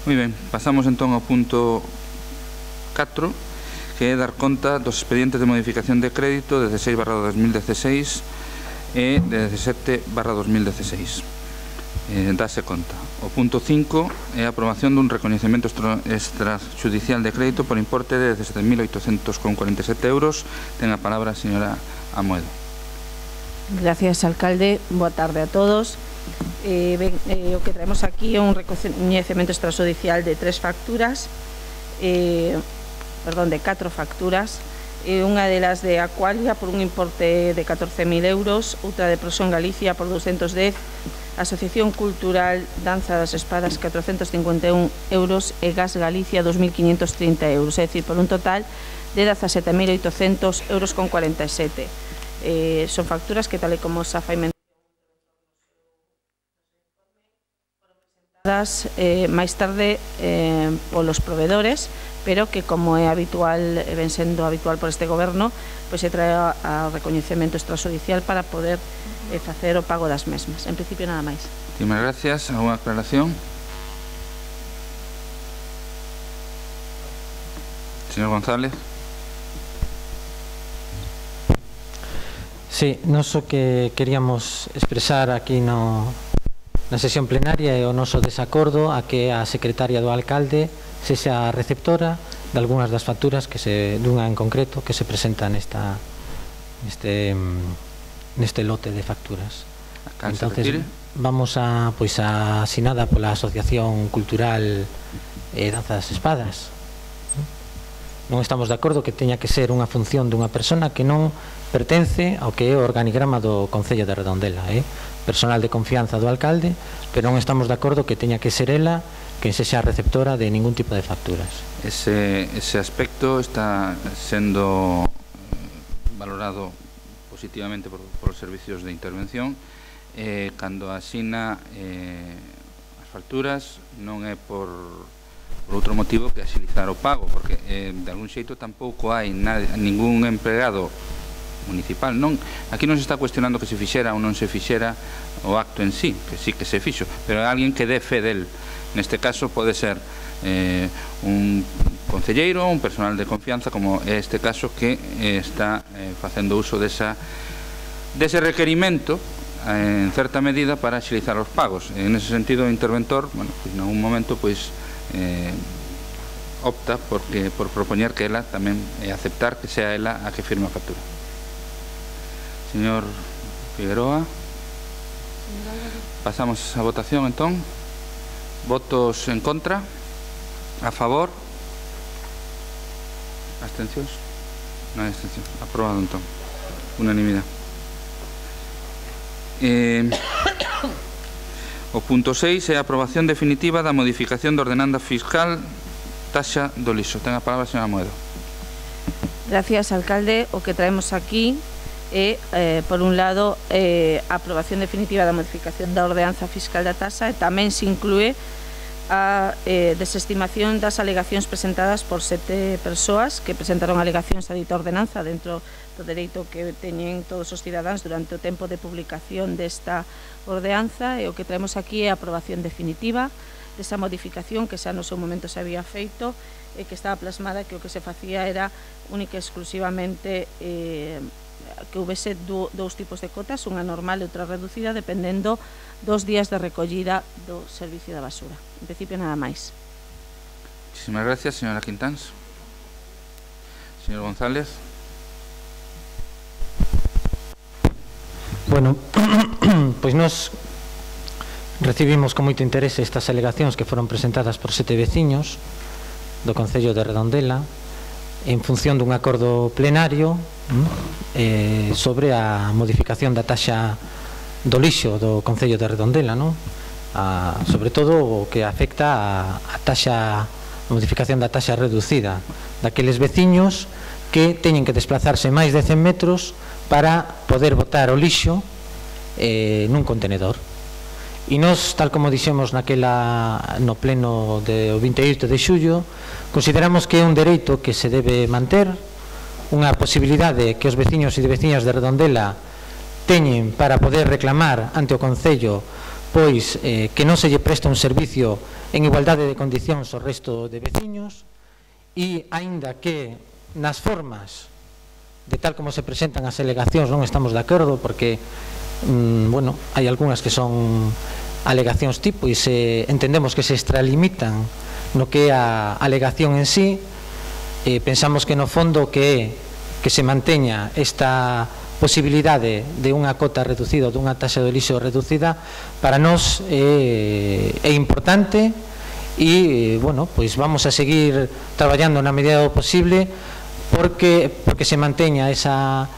Moi ben, pasamos entón ao punto 4, que é dar conta dos expedientes de modificación de crédito de 16/2016 e de 17/2016. Dase conta. O punto 5 é a aprobación dun recoñecemento extrajudicial de crédito por importe de 17.847 euros. Ten a palabra a señora Amoedo. Gracias, alcalde. Boa tarde a todos. O que traemos aquí é un recoñecemento extrajudicial de 4 facturas, unha delas de Aqualia por un importe de 14.000 euros, outra de Prosón Galicia por 210, Asociación Cultural Danza das Espadas 451 euros e Gas Galicia 2.530 euros, é dicir, por un total de 17.800 euros con 47. Son facturas que, tal e como xa fai mención, máis tarde polos provedores, pero que, como é habitual, ven sendo habitual por este goberno, pois se trae ao recoñecemento extrajudicial para poder facer o pago das mesmas. En principio, nada máis. Muchas gracias. ¿Alguna aclaración? Señor González. Sí, nós o que queríamos expresar aquí na sesión plenaria é o noso desacordo a que a secretaria do alcalde sexa a receptora de algunhas das facturas, dunha en concreto, que se presenta neste lote de facturas. Entonces, vamos a asinada pola Asociación Cultural Danza das Espadas. Non estamos de acordo que teña que ser unha función dunha persona que non pertence ao que é o organigrama do Concello de Redondela, personal de confianza do alcalde, pero non estamos de acordo que teña que ser ela que sexa receptora de ningún tipo de facturas. Ese aspecto está sendo valorado positivamente por os servicios de intervención. Cando asina as facturas non é por outro motivo que axilizar o pago, porque de algún xeito tampouco hai ningún empregado municipal. Aquí non se está cuestionando que se fixera ou non se fixera o acto en sí, que sí que se fixo, pero hai alguén que dé fe del. Neste caso pode ser un concelleiro, un personal de confianza, como é este caso, que está facendo uso dese requerimento en certa medida para axilizar os pagos. En ese sentido, o interventor, en algún momento, opta por propoñer que ela tamén aceptar que sea ela a que firme a factura. Señor Figueroa, pasamos a votación entón. Votos en contra, a favor, abstencións, non hai abstención, aprobado entón, unanimidade. O punto 6 é a aprobación definitiva da modificación da ordenanza fiscal taxa do lixo. Ten a palabra a señora Amoedo. Gracias, alcalde. O que traemos aquí é, por un lado, a aprobación definitiva da modificación da ordenanza fiscal da taxa, e tamén se inclúe a desestimación das alegacións presentadas por 7 persoas que presentaron alegacións a dita ordenanza dentro do dereito que teñen todos os cidadáns durante o tempo de publicación desta ordenanza, e o que traemos aquí é a aprobación definitiva desa modificación que xa no seu momento se había feito e que estaba plasmada que o que se facía era única e exclusivamente que houvese dous tipos de cotas, unha normal e outra reducida, dependendo dos días de recollida do servicio da basura. En principio, nada máis. Muchísimas gracias, señora Quintáns. Señor González. Bueno, pois nós recibimos con moito interese estas alegacións que foron presentadas por 7 veciños do Concello de Redondela en función dun acordo plenario sobre a modificación da taxa do lixo do Concello de Redondela, sobre todo o que afecta a modificación da taxa reducida daqueles veciños que teñen que desplazarse máis de 100 metros para poder botar o lixo nun contenedor. E nós, tal como dixemos no pleno do 28 de xullo, consideramos que é un dereito que se debe manter, unha posibilidade que os veciños e veciñas de Redondela teñen para poder reclamar ante o Concello pois que non se lle presta un servicio en igualdade de condicións ao resto de veciños, e aínda que nas formas de tal como se presentan as alegacións non estamos de acordo, porque bueno, hai algunhas que son alegacións tipo e entendemos que se extralimitan no que é a alegación en sí. Pensamos que no fondo que se manteña esta posibilidade de unha cota reducida, dunha taxa de lixo reducida, para nós é importante, e bueno, pois vamos a seguir traballando na medida do posible porque se manteña esa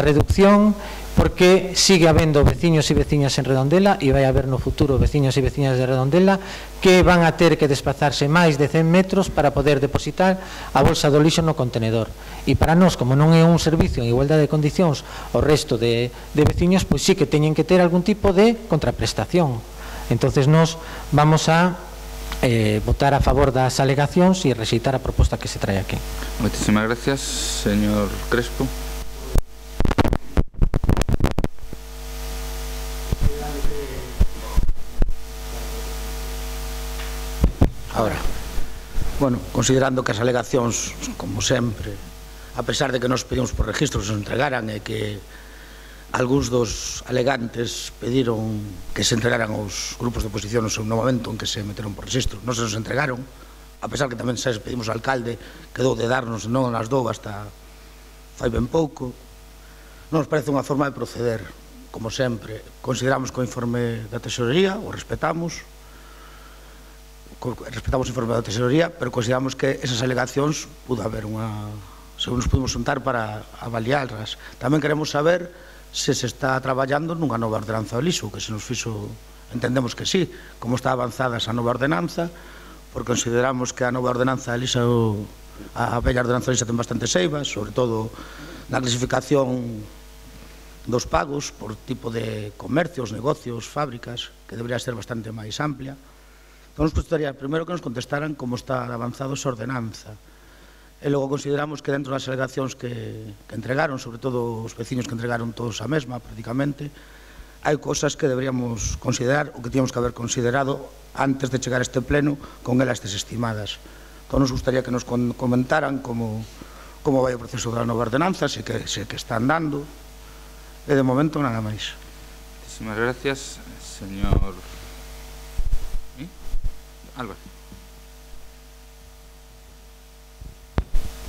reducción, porque sigue habendo veciños e veciñas en Redondela, e vai haber no futuro veciños e veciñas de Redondela que van a ter que desplazarse máis de 100 metros para poder depositar a bolsa do lixo no contenedor. E para nós, como non é un servicio en igualdade de condicións ao resto de veciños, pois sí que teñen que ter algún tipo de contraprestación. Entonces nós vamos a votar a favor das alegacións e rexeitar a proposta que se trae aquí. Moitísimas gracias, señor Crespo. Ahora, bueno, considerando que as alegacións, como sempre, a pesar de que nos pedimos por registro que se entregaran e que algúns dos alegantes pediron que se entregaran aos grupos de oposición no seu momento en que se meteron por registro, non se nos entregaron, a pesar que tamén se pedimos ao alcalde, quedou de darnos, non nas dou hasta fai ben pouco. Non nos parece unha forma de proceder, como sempre. Consideramos que o informe da Tesorería o respetamos o informe da Tesorería, pero consideramos que esas alegacións pudo haber según nos pudimos juntar para avaliarlas. Tamén queremos saber se está traballando nunha nova ordenanza do lixo, que se nos fixo, entendemos que sí, como está avanzada esa nova ordenanza, porque consideramos que a nova ordenanza do lixo, a bella ordenanza do lixo ten bastante seivas, sobre todo na clasificación dos pagos por tipo de comercios, negocios, fábricas, que debería ser bastante máis amplia. Entón, nos gustaría primeiro que nos contestaran como está avanzado esa ordenanza. E logo consideramos que dentro das alegacións que entregaron, sobre todo os veciños que entregaron todos a mesma, prácticamente, hai cosas que deberíamos considerar, ou que tíamos que haber considerado antes de chegar a este pleno con elas desestimadas. Entón, nos gustaría que nos comentaran como vai o proceso da nova ordenanza, se que están dando, e de momento nada máis. Muchísimas gracias, señor Álvaro.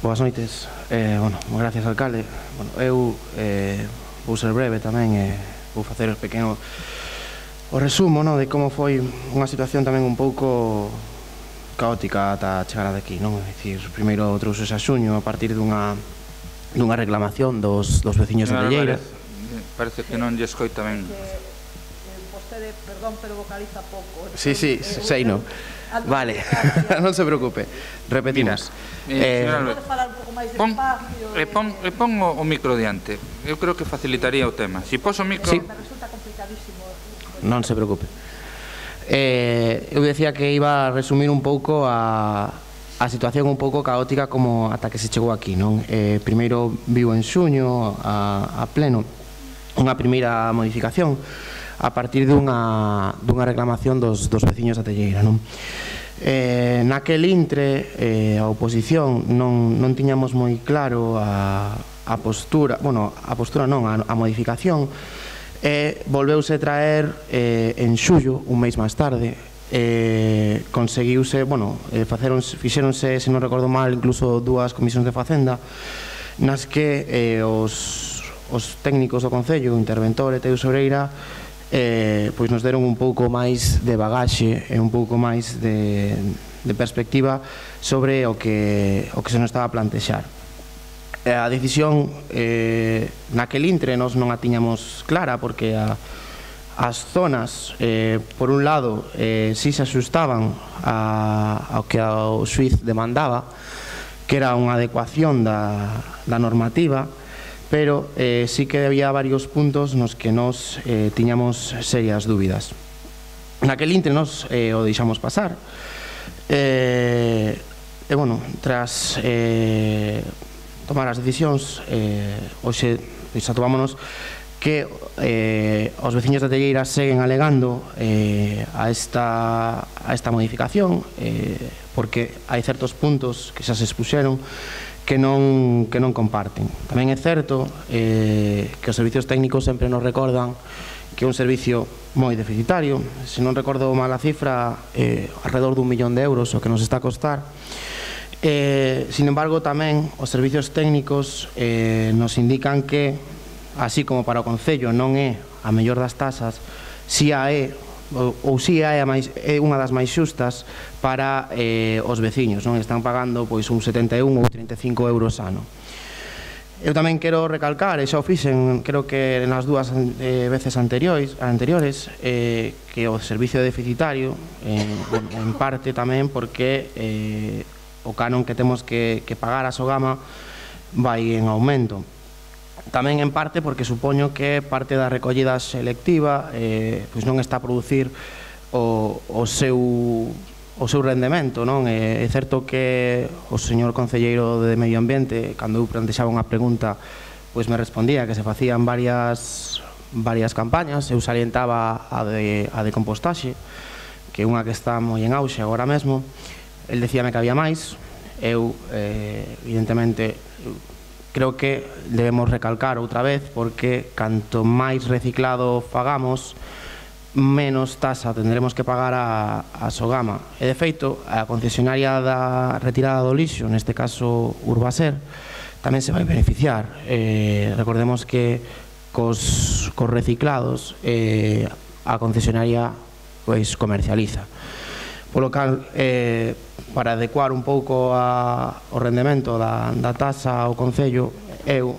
Boas noites. Gracias, alcalde. Eu vou ser breve tamén e vou facer o pequeno resumo de como foi unha situación tamén un pouco caótica ata chegar a daqui. É dicir, primeiro trouxose a xuño a partir dunha reclamación dos veciños de Telleira. Parece que non lle escoita ben. Perdón, pero vocaliza pouco. Sí, sei, non. Vale, non se preocupe. Repetimos. Pode falar un pouco máis despacio? Pon o micro diante. Eu creo que facilitaría o tema. Si pos o micro... Me resulta complicadísimo. Non se preocupe. Eu decía que iba a resumir un pouco a situación un pouco caótica como ata que se chegou aquí, non? Primeiro viu en xuño a pleno unha primeira modificación a partir dunha reclamación dos veciños da Telleira, non? Naquel intre a oposición non tiñamos moi claro a postura, a modificación, e volveuse traer en xullo, un mes máis tarde. Conseguiuse, fixéronse, se non recordo mal, incluso 2 comisións de Facenda nas que os técnicos do Concello, o interventor e Tesoureira, pois nos deron un pouco máis de bagaxe e un pouco máis de perspectiva sobre o que se nos estaba a plantexar. A decisión naquel intre nos non a tiñamos clara, porque as zonas, por un lado, si se asustaban ao que o xuiz demandaba, que era unha adecuación da normativa, pero sí que había varios puntos nos que nos tiñamos serias dúbidas. Naquel intre nos o deixamos pasar, tras tomar as decisións, hoxe atomámonos que os veciños da Telleira seguen alegando a esta modificación, porque hai certos puntos que xa se expuxeron que non comparten. Tamén é certo que os servicios técnicos sempre nos recordan que é un servicio moi deficitario. Se non recordo mal a cifra, alrededor d'1 millón de euros o que nos está a costar. Sin embargo, tamén os servicios técnicos nos indican que, así como para o Concello non é a mellor das tasas, si a é ou si é unha das máis xustas para os veciños, non están pagando pois un 71 ou 35 euros ano. Eu tamén quero recalcar, e xa o fixen, creo que nas dúas veces anteriores, que o servicio é deficitario, en parte tamén porque o canon que temos que pagar a Sogama vai en aumento. Tamén en parte porque supoño que parte da recollida selectiva pois non está a producir o seu rendemento, non? É certo que o señor concelleiro de Medio Ambiente, cando eu plantexaba unha pregunta, pois me respondía que se facían varias campañas. Eu salientaba a de compostaxe, que é unha que está moi en auxe agora mesmo. El decíame que había máis. Eu, evidentemente, creo que debemos recalcar outra vez, porque canto máis reciclado fagamos, menos tasa tendremos que pagar a Sogama. E, de feito, a concesionaria da retirada do lixo, neste caso Urbaser, tamén se vai beneficiar. Recordemos que cos reciclados a concesionaria pois comercializa. Polo cal, para adecuar un pouco o rendemento da tasa ao Concello, eu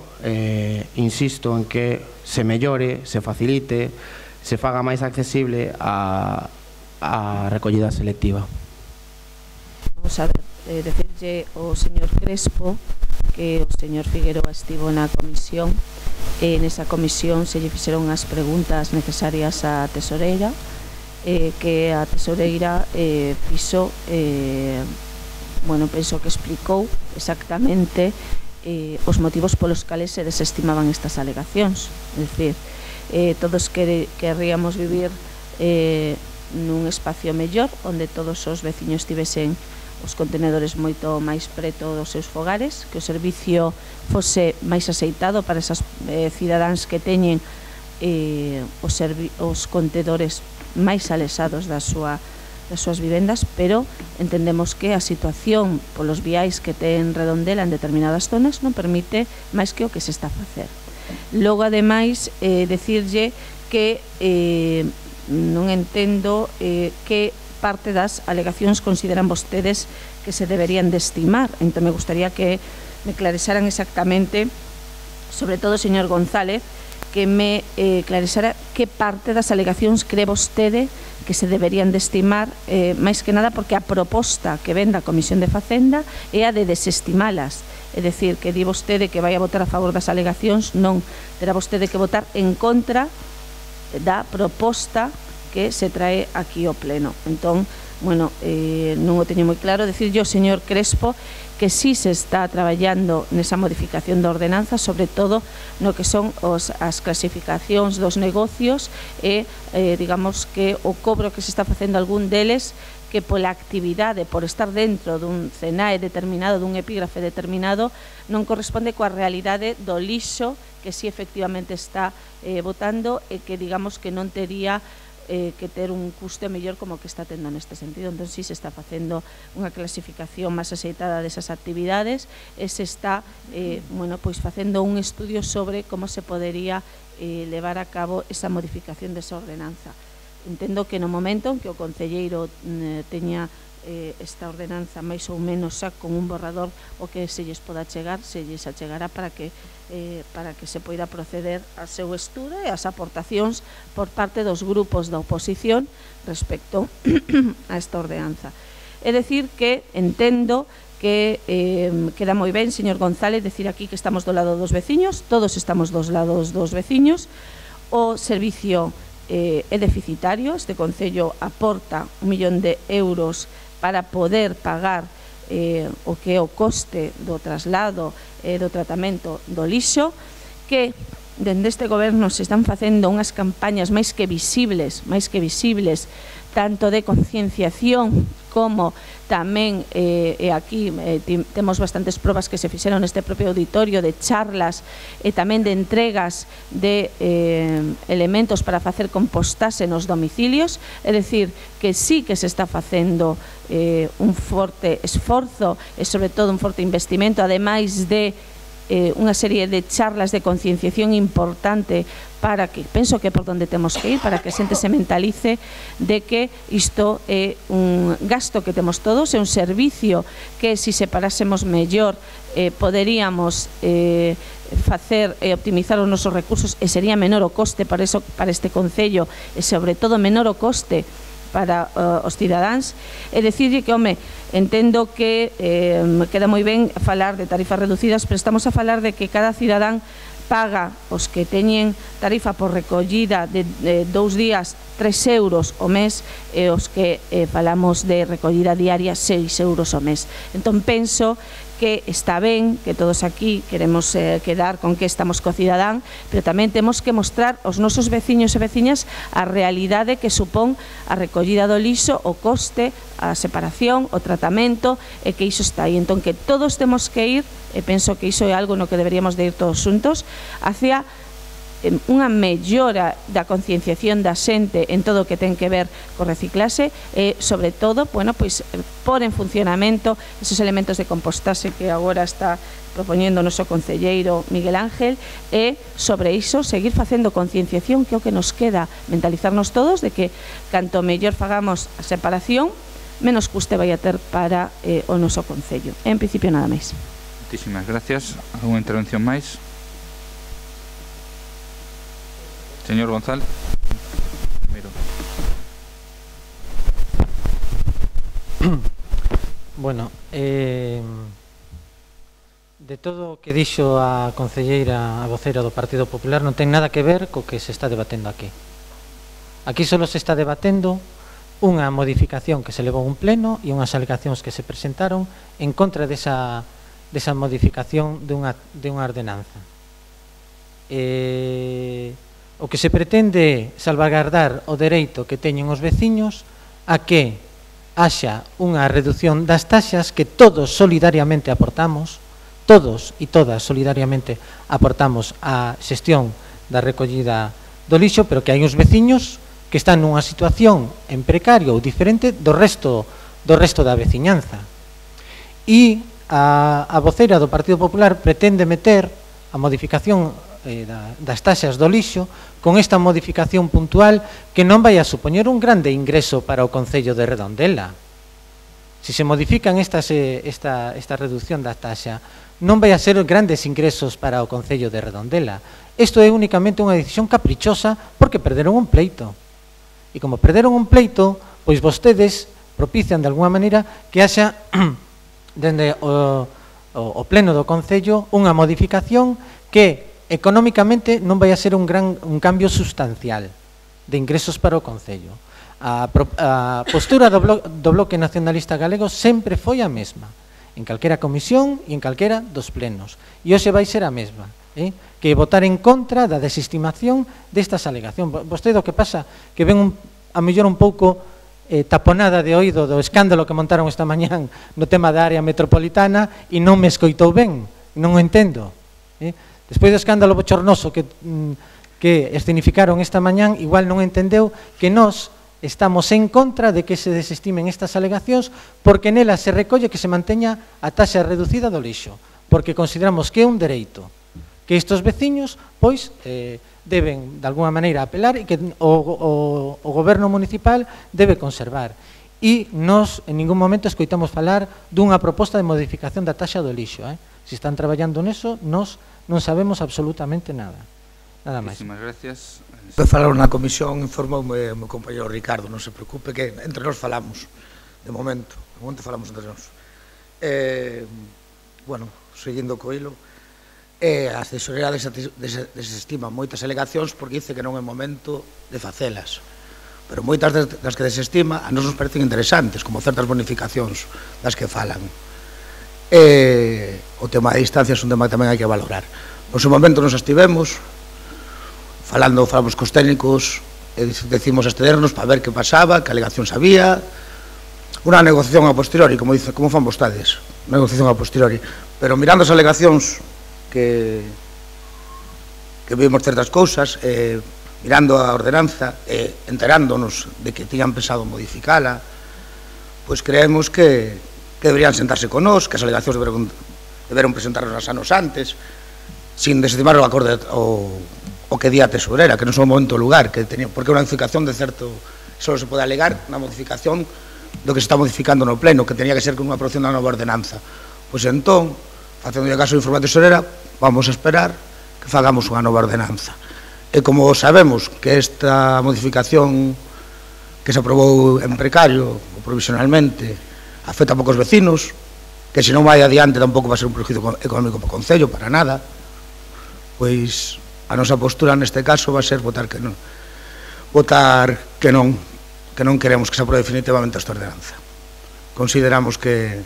insisto en que se mellore, se facilite, se faga máis accesible a recollida selectiva. Vamos a ver, decirlle ao señor Crespo que o señor Figueroa estivo na comisión, e nesa comisión se lle fixeron as preguntas necesarias á tesoreira, que a tesoreira penso que explicou exactamente os motivos polos cales se desestimaban estas alegacións. É dicir, todos querríamos vivir nun espacio mellor, onde todos os veciños tivesen os contenedores moito máis preto dos seus fogares, que o servicio fose máis aceitado para esas cidadáns que teñen os contedores máis alexados das súas vivendas, pero entendemos que a situación polos viais que ten Redondela en determinadas zonas non permite máis que o que se está a facer. Logo, ademais, decirlle que non entendo que parte das alegacións consideran vostedes que se deberían de estimar. Entón, me gustaría que me clarizaran exactamente, sobre todo o señor González, que me clarizara que parte das alegacións cree vostede que se deberían de estimar, máis que nada porque a proposta que ven da Comisión de Facenda é a de desestimalas. É dicir, que di vostede que vai a votar a favor das alegacións, non, terá vostede que votar en contra da proposta que se trae aquí ao pleno. Entón, bueno, non o teño moi claro. Decirlle ao señor Crespo que sí se está traballando nesa modificación da ordenanza, sobre todo no que son as clasificacións dos negocios e, digamos, que o cobro que se está facendo algún deles, que pola actividade, por estar dentro dun CENAE determinado, dun epígrafe determinado, non corresponde coa realidade do lixo que sí efectivamente está botando e que, digamos, que non tería que ter un custe mellor como que está tendo neste sentido. Entón, si se está facendo unha clasificación máis aceitada desas actividades e se está pois facendo un estudio sobre como se podería levar a cabo esa modificación desa ordenanza. Entendo que no momento en que o concelleiro teña esta ordenanza máis ou menos xa con un borrador o que se lles poda chegar, se lles achegará para que se poida proceder ao seu estudo e as aportacións por parte dos grupos da oposición respecto a esta ordenanza. É dicir que entendo que queda moi ben, señor González, decir aquí que estamos do lado dos veciños, todos estamos dos lados dos veciños. O servicio é deficitario, este Concello aporta 1 millón de euros para poder pagar o que é o coste do traslado e do tratamento do lixo, que dende este goberno se están facendo unhas campañas máis que visibles, tanto de concienciación como tamén, aquí temos bastantes probas que se fixeron neste propio auditorio de charlas e tamén de entregas de elementos para facer compostaxe nos domicilios, é dicir, que sí que se está facendo un forte esforzo e sobre todo un forte investimento, ademais de unha serie de charlas de concienciación importante para que, penso que por donde temos que ir, para que a xente se mentalice de que isto é un gasto que temos todos, é un servicio que se separásemos mellor poderíamos facer e optimizar os nosos recursos e sería menor o coste para este concello e sobre todo menor o coste para os cidadáns, e dicirlle que, home, entendo que queda moi ben falar de tarifas reducidas, pero estamos a falar de que cada cidadán paga os que teñen tarifa por recollida de 2 días 3 euros o mes e os que falamos de recollida diaria 6 euros o mes. Entón penso que está ben, que todos aquí queremos quedar con que estamos co cidadán, pero tamén temos que mostrar aos nosos veciños e veciñas a realidade que supón a recollida do lixo, o coste, a separación, o tratamento, e que iso está aí. Entón que todos temos que ir, e penso que iso é algo no que deberíamos de ir todos xuntos, hacia unha mellora da concienciación da xente en todo o que ten que ver co reciclaxe e, sobre todo, bueno, pois, por en funcionamento esos elementos de compostaxe que agora está propoñendo o noso concelleiro Miguel Ángel e, sobre iso, seguir facendo concienciación, que é o que nos queda, mentalizarnos todos de que canto mellor fagamos a separación, menos custe vai a ter para o noso concello. En principio, nada máis. Muchísimas gracias. ¿Alguna intervención máis? Señor González. Primero. Bueno, de todo o que dixo a concelleira, a vocera do Partido Popular, non ten nada que ver co que se está debatendo aquí. Aquí só se está debatendo unha modificación que se levou a un pleno e unhas alegacións que se presentaron en contra desa modificación de unha ordenanza. O que se pretende salvagardar o dereito que teñen os veciños a que haxa unha reducción das taxas que todos solidariamente aportamos, todos e todas solidariamente aportamos á xestión da recollida do lixo, pero que hai uns veciños que están nunha situación en precario ou diferente do resto da veciñanza. E a vocera do Partido Popular pretende meter a modificación das taxas do lixo con esta modificación puntual que non vai a supoñer un grande ingreso para o Concello de Redondela. Se se modifican esta reducción da taxa, non vai a ser grandes ingresos para o Concello de Redondela. Isto é únicamente unha decisión caprichosa porque perderon un pleito. E como perderon un pleito, pois vostedes propician de alguma maneira que haxa dende o pleno do Concello unha modificación que económicamente non vai a ser un cambio sustancial de ingresos para o Concello. A postura do Bloque Nacionalista Galego sempre foi a mesma, en calquera comisión e en calquera dos plenos. E hoxe vai ser a mesma, que votar en contra da desestimación destas alegacións. Vostede o que pasa que ven a mellor un pouco taponada de oído do escándalo que montaron esta mañán no tema da área metropolitana e non me escoitou ben, non o entendo. Despois do escándalo bochornoso que escenificaron esta mañán, igual non entendeu que nós estamos en contra de que se desestimen estas alegacións porque nelas se recolle que se manteña a taxa reducida do lixo, porque consideramos que é un dereito que estes veciños pois deben de alguma maneira apelar e que o goberno municipal debe conservar. E nós en ningún momento escoitamos falar dunha proposta de modificación da taxa do lixo. Se están traballando neso, nós non sabemos absolutamente nada. Nada máis. Muchísimas gracias. Falaron na comisión, informoume o meu compañero Ricardo, non se preocupe que entre nós falamos, de momento falamos entre nós. Bueno, seguindo co hilo, a tesoreira desestima moitas alegacións porque dice que non é momento de facelas, pero moitas das que desestima a nos parecen interesantes, como certas bonificacións das que falan. O tema de distancias é un tema que tamén hai que valorar. No seu momento nos estivemos falamos cos técnicos, decimos excedernos para ver que pasaba, que alegacións había, unha negociación a posteriori, como fan vostedes, negociación a posteriori, pero mirando as alegacións que vimos certas cousas, mirando a ordenanza, enterándonos de que tiñan pensado modificala, pois creemos que deberían sentarse con nós, que as alegacións deberon presentarnos anos antes, sin desestimar o acorde o que día a tesourera, que non son o momento o lugar, porque unha modificación de certo, só se pode alegar unha modificación do que se está modificando no pleno, que tenía que ser con unha aprobación da nova ordenanza. Pois entón, facendo caso do informe da tesourera, vamos a esperar que fagamos unha nova ordenanza. E como sabemos que esta modificación que se aprobou en precario ou provisionalmente afecta a poucos vecinos, que se non vai adiante tampouco vai ser un prejuízo económico para o Concello, para nada, pois a nosa postura neste caso vai ser votar que non queremos que se aprobe definitivamente esta ordenanza. Consideramos que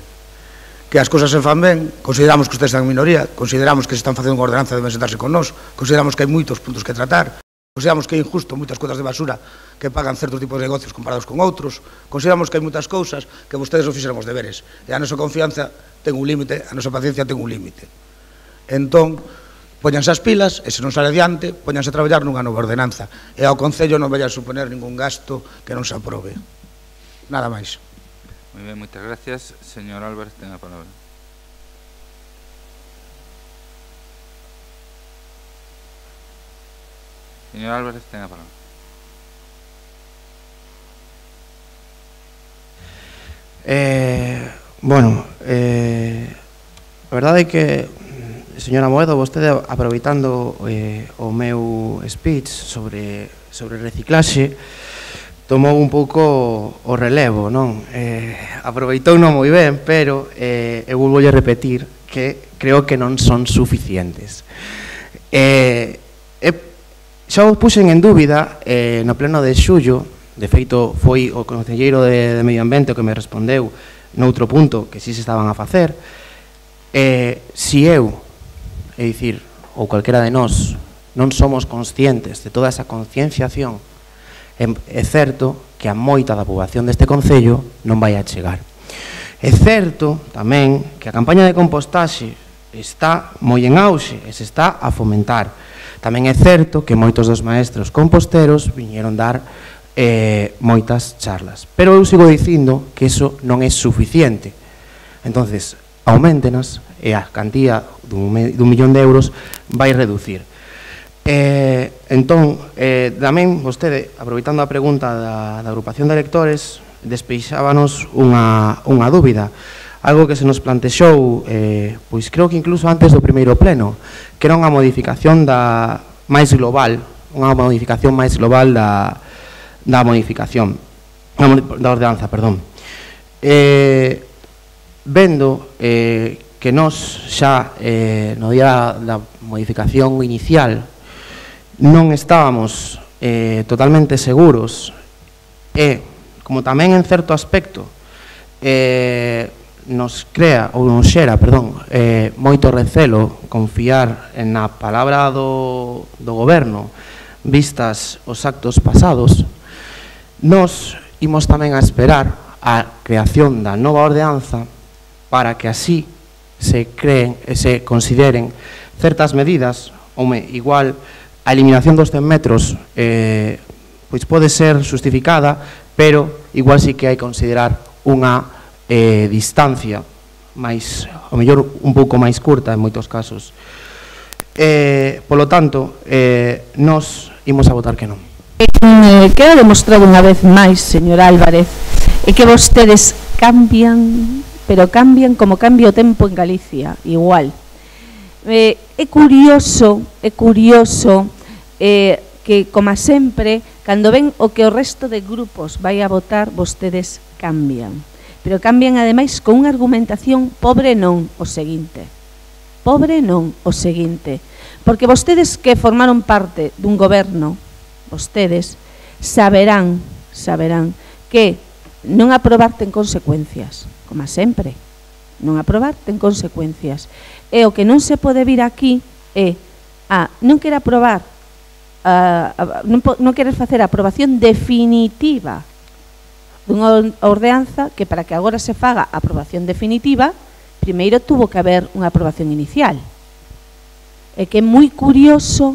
as cousas se fan ben, consideramos que ustedes están en minoría, consideramos que se están facendo unha ordenanza deben sentarse con nós, consideramos que hai moitos puntos que tratar, consideramos que é injusto moitas cotas de basura que pagan certos tipos de negocios comparados con outros, consideramos que hai moitas cousas que vostedes non fixeron os deberes, e a nosa confianza ten un límite, a nosa paciencia ten un límite. Entón, póñanse as pilas, e se non sale adiante, póñanse a traballar nunha nova ordenanza, e ao Concello non vai a suponer ningún gasto que non se aprobe. Nada máis. Moi ben, moitas gracias. Señor Álvarez, ten a palabra. Señor Álvarez, ten a palabra. Bueno, a verdade é que, señora Moedo, vostede aproveitando o meu speech sobre reciclaxe, tomou un pouco o relevo, non? Aproveitou non moi ben, pero eu volvolle repetir que creo que non son suficientes. Xa os puxen en dúbida no pleno de xullo, de feito foi o concelleiro de Medio Ambiente o que me respondeu noutro punto que si se estaban a facer, si eu, é dicir, ou calquera de nós, non somos conscientes de toda esa concienciación, é certo que a moita da poboación deste concello non vai a chegar. É certo tamén que a campaña de compostaxe está moi en auxe e se está a fomentar. Tamén é certo que moitos dos maestros composteros viñeron dar moitas charlas. Pero eu sigo dicindo que iso non é suficiente. Entonces, auméntenas e a cantía dun millón de euros vai reducir. Entón, tamén vostede, aproveitando a pregunta da agrupación de electores, despeixábanos unha dúbida, algo que se nos plantexou, pois creo que incluso antes do primeiro pleno, que era unha modificación máis global, unha modificación máis global da modificación, da ordenanza, perdón. Vendo que nós xa no día da modificación inicial non estábamos totalmente seguros e, como tamén en certo aspecto nos crea, ou nos xera, perdón, moito recelo confiar na palabra do goberno vistas os actos pasados, nos imos tamén a esperar a creación da nova ordenanza para que así se creen e se consideren certas medidas, igual a eliminación dos 100 metros pois pode ser justificada, pero igual sí que hai que considerar unha distancia máis, ao mellor un pouco máis curta en moitos casos. Polo tanto, nós imos a votar que non. Queda demostrado unha vez máis, señor Álvarez, é que vostedes cambian, pero cambian como cambia o tempo en Galicia, igual. É curioso que, como sempre, cando ven o que o resto de grupos vai a votar, vostedes cambian. Pero cambian, ademais, con unha argumentación pobre non o seguinte. Pobre non o seguinte. Porque vostedes que formaron parte dun goberno, vostedes saberán que non aprobar ten consecuencias, como sempre. Non aprobar ten consecuencias. E o que non se pode vir aquí é non quere aprobar non querer facer a aprobación definitiva dunha ordenanza que para que agora se faga a aprobación definitiva primeiro tuvo que haber unha aprobación inicial. É que é moi curioso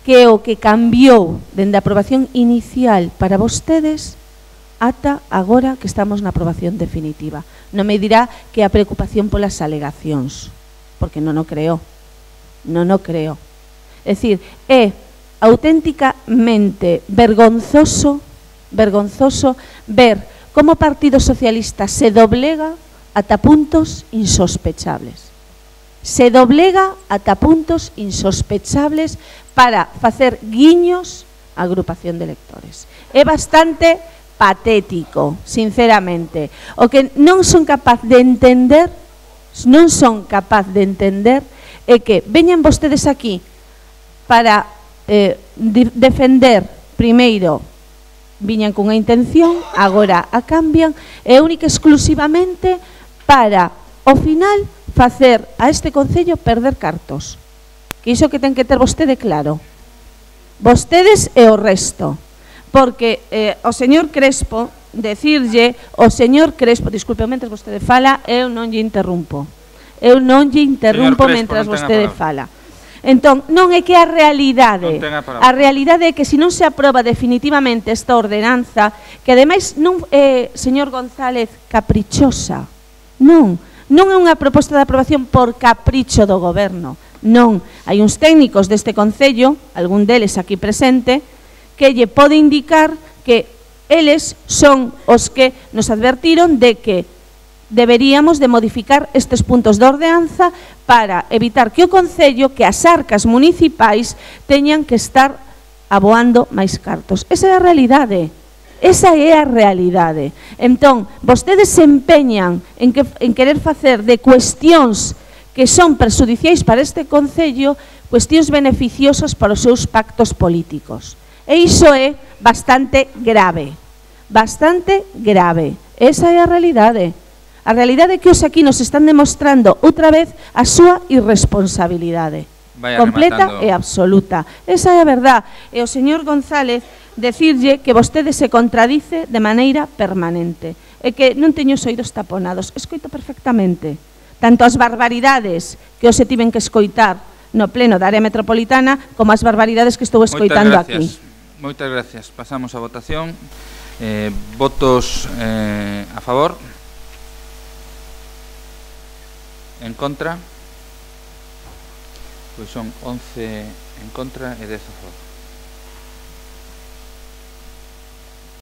que o que cambiou dende a aprobación inicial para vostedes ata agora que estamos na aprobación definitiva. Non me dirá que a preocupación polas alegacións, porque non o creo. Non o creo. É dicir, é auténticamente vergonzoso ver como o Partido Socialista se doblega ata puntos insospechables. Se doblega ata puntos insospechables para facer guiños á agrupación de electores. É bastante patético, sinceramente. O que non son capaz de entender é que veñan vostedes aquí para defender, primeiro viñan cunha intención, agora a cambian, e única exclusivamente para, ao final, facer a este Concello perder cartos. Que iso que ten que ter vostede claro. Vostedes e o resto. Porque o señor Crespo, decirlle, o señor Crespo, disculpe, mentres vostede fala, eu non lle interrumpo. Eu non lle interrumpo mentras vostede fala. Entón, non é que a realidade é que se non se aproba definitivamente esta ordenanza, que ademais non é, señor González, caprichosa, non é unha proposta de aprobación por capricho do goberno, non, hai uns técnicos deste Concello, algún deles aquí presente, que lle pode indicar que eles son os que nos advertiron de que deberíamos de modificar estes puntos de ordenanza para evitar que o Concello, que as arcas municipais teñan que estar aboando máis cartos. Esa é a realidade. Esa é a realidade. Entón, vostedes se empeñan en querer facer de cuestións que son perxudiciais para este Concello cuestións beneficiosas para os seus pactos políticos. E iso é bastante grave. Bastante grave. Esa é a realidade. A realidade é que os aquí nos están demostrando outra vez a súa irresponsabilidade completa e absoluta. Esa é a verdad. E o señor González decirlle que vostede se contradice de maneira permanente e que non teño os oídos taponados. Escoito perfectamente tanto as barbaridades que os se tiven que escoitar no pleno da área metropolitana como as barbaridades que estou escoitando aquí. Moitas gracias. Pasamos a votación. Votos a favor. En contra, pois son 11 en contra e 10 a favor.